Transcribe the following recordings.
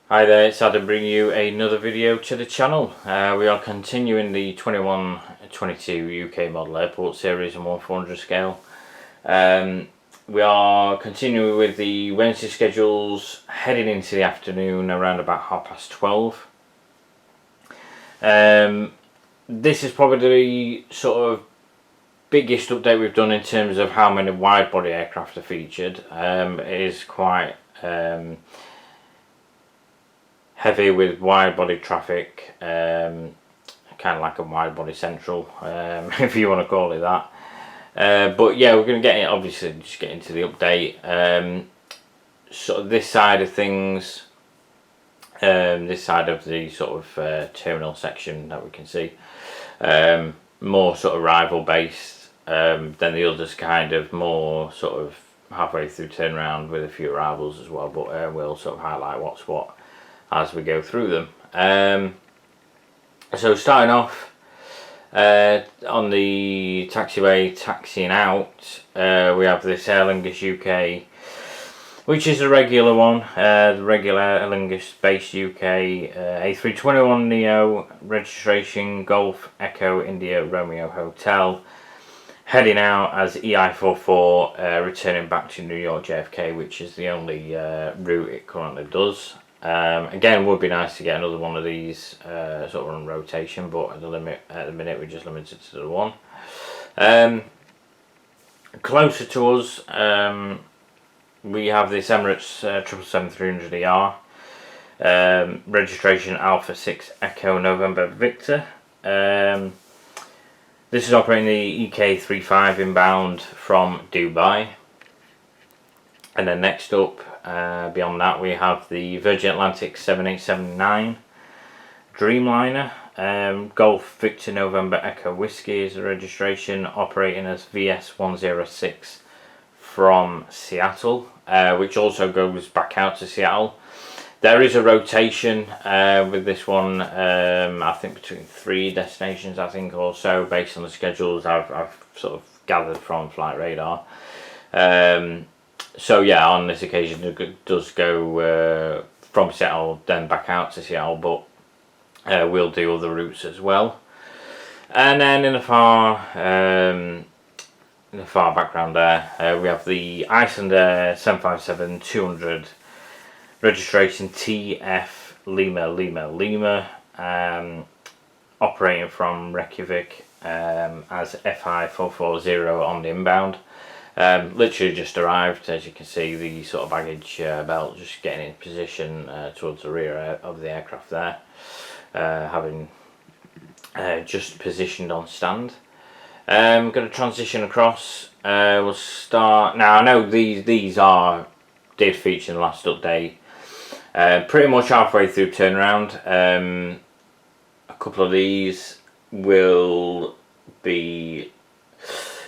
Hi there, it's Adam bringing you another video to the channel. We are continuing the 21-22 UK Model Airport Series and 1/400 scale. We are continuing with the Wednesday schedules, heading into the afternoon around about 12:30. This is probably the sort of biggest update we've done in terms of how many wide body aircraft are featured. It is quite heavy with wide body traffic, kind of like a wide body central, if you want to call it that. But yeah, we're going to get it, obviously just get into the update. Sort of this side of things, this side of the sort of terminal section that we can see, more sort of rival based, then the others kind of more sort of halfway through turnaround with a few arrivals as well, but we'll sort of highlight what's what as we go through them. So starting off on the taxiway taxiing out, we have this Aer Lingus UK, which is a regular one, the regular Aer Lingus based UK A321neo, registration Golf Echo India Romeo Hotel, heading out as EI44, returning back to New York JFK, which is the only route it currently does. Again, would be nice to get another one of these sort of on rotation, but at the minute we're just limited to the one. Closer to us, we have this Emirates 777-300ER, registration Alpha 6 Echo November Victor. This is operating the EK35 inbound from Dubai. And then next up, beyond that, we have the Virgin Atlantic 7879 Dreamliner, Golf Victor November Echo Whiskey is the registration, operating as VS106 from Seattle, which also goes back out to Seattle. There is a rotation with this one, I think between 3 destinations, I think, or so, based on the schedules I've sort of gathered from Flight Radar. So yeah, on this occasion it does go from Seattle then back out to Seattle, but we'll do other routes as well. And then in the far background there, we have the Icelandair 757-200, registration TF Lima Lima Lima, operating from Reykjavik as FI440 on the inbound. Literally just arrived, as you can see, the sort of baggage belt just getting in position towards the rear of the aircraft there, having just positioned on stand. I'm going to transition across. We'll start now. I know these did feature in the last update, pretty much halfway through turnaround. A couple of these will be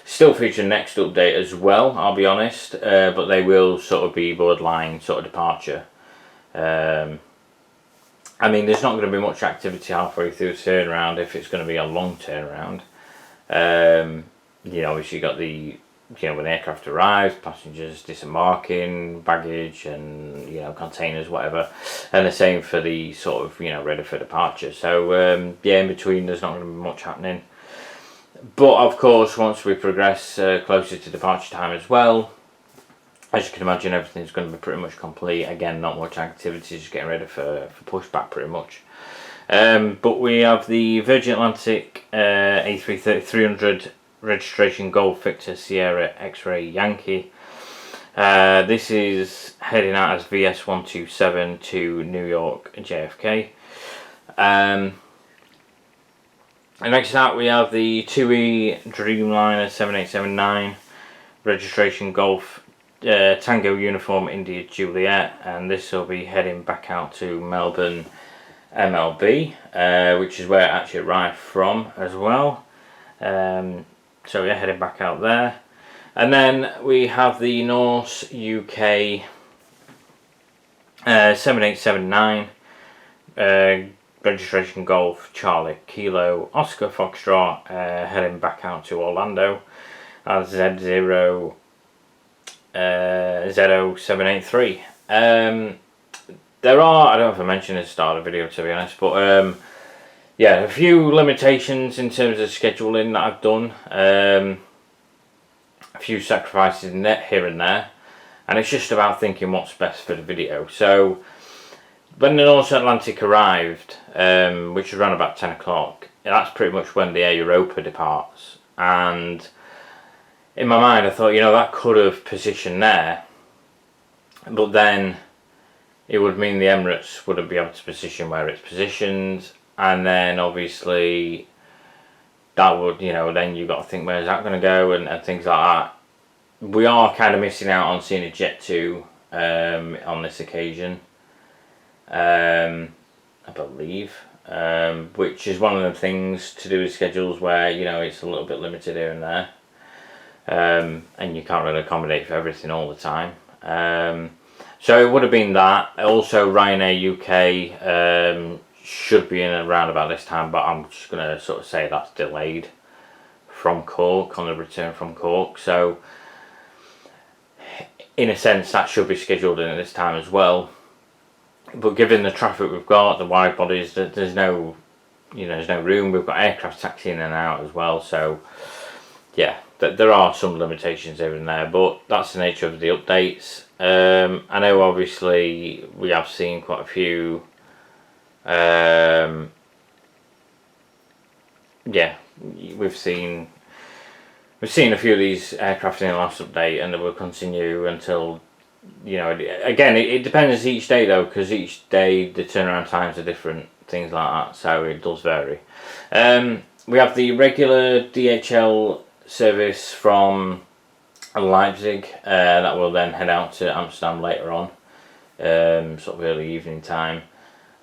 still featuring next update as well, I'll be honest, but they will sort of be borderline sort of departure. I mean, there's not going to be much activity halfway through the turnaround if it's going to be a long turnaround. You know, obviously you got the, you know, when the aircraft arrives, passengers disembarking, baggage and, you know, containers, whatever, and the same for the sort of, you know, ready for departure. So yeah, in between there's not going to be much happening. But of course, once we progress closer to departure time as well, as you can imagine, everything's going to be pretty much complete. Again, not much activity, just getting ready for pushback pretty much. But we have the Virgin Atlantic A330-300, registration Golf Victor Sierra X-Ray Yankee. This is heading out as VS127 to New York JFK. And next up we have the TUI Dreamliner 7879, registration Golf Tango Uniform India Juliet, and this will be heading back out to Melbourne MLB, which is where it actually arrived from as well. So yeah, heading back out there. And then we have the Norse UK 7879, registration Golf Charlie Kilo Oscar Foxtrot, heading back out to Orlando as Z0783. there are, I don't know if I mentioned at the start of the video, to be honest, but yeah, a few limitations in terms of scheduling that I've done. A few sacrifices in it here and there, and it's just about thinking what's best for the video. So when the Norse Atlantic arrived, which was around about 10 o'clock, that's pretty much when the Air Europa departs, and in my mind I thought, you know, that could have positioned there, but then it would mean the Emirates wouldn't be able to position where it's positioned, and then obviously that would, you know, then you've got to think where's that going to go, and things like that. We are kind of missing out on seeing a Jet 2 on this occasion, I believe, which is one of the things to do with schedules where, you know, it's a little bit limited here and there, and you can't really accommodate for everything all the time. So it would have been that. Also, Ryanair UK should be in around about this time, but I'm just going to sort of say that's delayed from Cork, on the return from Cork. So in a sense that should be scheduled in at this time as well. But given the traffic we've got, the wide bodies, there's no, you know, there's no room. We've got aircraft taxiing in and out as well. So yeah, there are some limitations here and there, but that's the nature of the updates. I know obviously we have seen quite a few yeah, we've seen a few of these aircraft in the last update, and it will continue until, you know, again it depends each day though, because each day the turnaround times are different, things like that, so it does vary. We have the regular DHL service from Leipzig that will then head out to Amsterdam later on, sort of early evening time,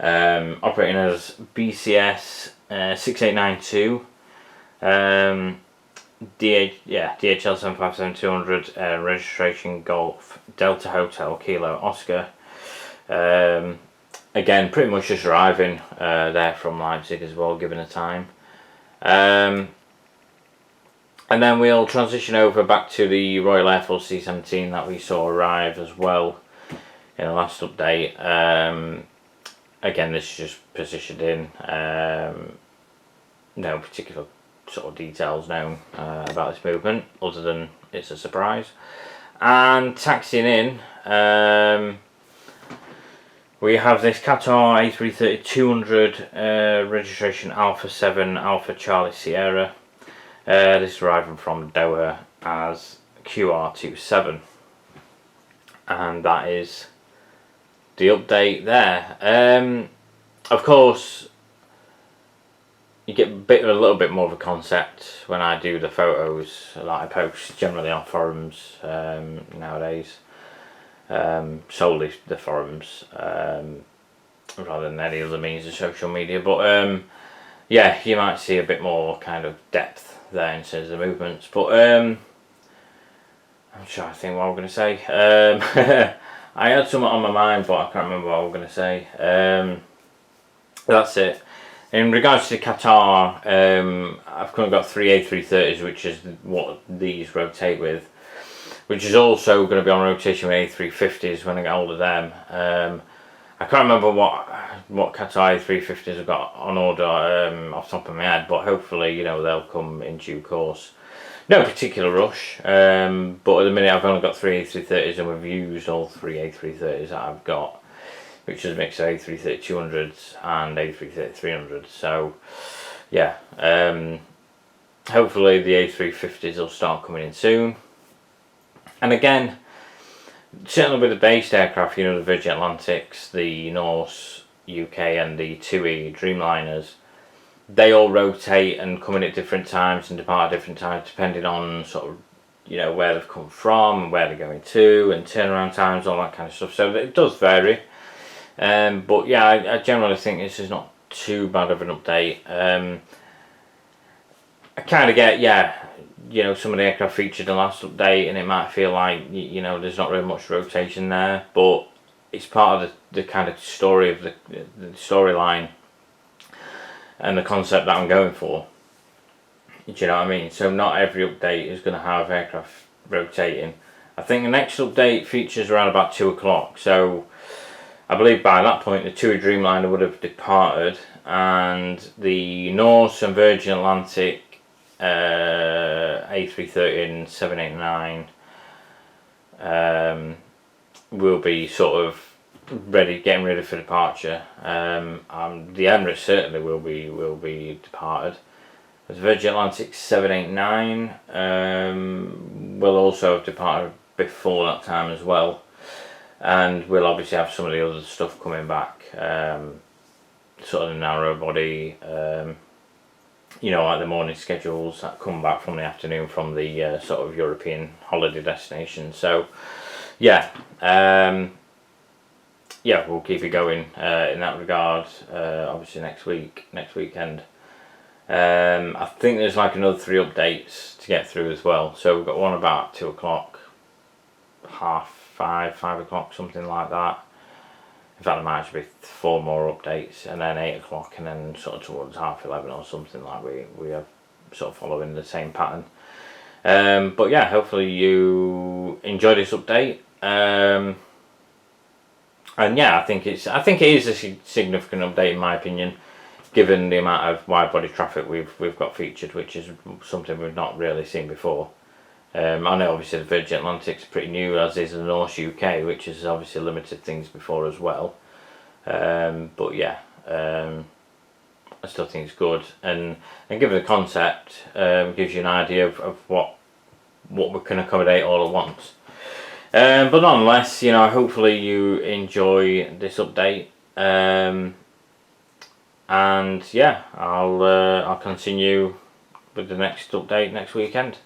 operating as BCS 6892, DHL 757-200, registration Golf Delta Hotel Kilo Oscar. Again, pretty much just arriving there from Leipzig as well, given the time. And then we'll transition over back to the Royal Air Force C-17 that we saw arrive as well in the last update. Again, this is just positioned in, no particular sort of details known about this movement, other than it's a surprise. And taxiing in, we have this Qatar A330-200 registration Alpha 7 Alpha Charlie Sierra. This is arriving from Doha as QR27, and that is the update there. Of course, you get a little bit more of a concept when I do the photos that I post generally on forums nowadays, solely the forums, rather than any other means of social media. But yeah, you might see a bit more kind of depth there in terms of the movements. But I'm trying to think what I'm going to say. I had something on my mind, but I can't remember what I was going to say. That's it. In regards to Qatar, I've currently got 3 A330s, which is what these rotate with, which is also going to be on rotation with A350s when I get hold of them. I can't remember what Qatar A350s have got on order off the top of my head, but hopefully, you know, they'll come in due course. No particular rush, but at the minute I've only got 3 A330s, and we've used all 3 A330s that I've got, which is a mix of A330-200s and A330-300s. So yeah, hopefully the A350s will start coming in soon. And again, certainly with the based aircraft, you know, the Virgin Atlantics, the Norse UK and the TUI Dreamliners, they all rotate and come in at different times and depart at different times, depending on sort of, you know, where they've come from and where they're going to, and turnaround times, all that kind of stuff. So it does vary. But yeah, I generally think this is not too bad of an update. I kind of get, yeah, you know, some of the aircraft featured in the last update, and it might feel like, you know, there's not really much rotation there, but it's part of the kind of story of the storyline and the concept that I'm going for. Do you know what I mean? So not every update is going to have aircraft rotating. I think the next update features around about 2 o'clock, so I believe by that point the TUI Dreamliner would have departed, and the Norse and Virgin Atlantic A330 and 789 will be sort of getting ready for departure. The Emirates certainly will be departed. The Virgin Atlantic 789 will also have departed before that time as well, and we'll obviously have some of the other stuff coming back, sort of the narrow body, like the morning schedules that come back from the afternoon from the sort of European holiday destination. So yeah, we'll keep it going in that regard. Obviously next weekend. I think there's like another 3 updates to get through as well. So we've got one about 2 o'clock, 5:30, 5 o'clock, something like that. In fact, there might actually be 4 more updates, and then 8 o'clock, and then sort of towards 11:30 or something like we are sort of following the same pattern. But yeah, hopefully you enjoy this update. And yeah, I think it is a significant update in my opinion, given the amount of wide body traffic we've got featured, which is something we've not really seen before. I know obviously the Virgin Atlantic's pretty new, as is the Norse UK, which has obviously limited things before as well. But yeah, I still think it's good, and given the concept, gives you an idea of what we can accommodate all at once. But nonetheless, hopefully you enjoy this update. And yeah, I'll continue with the next update next weekend.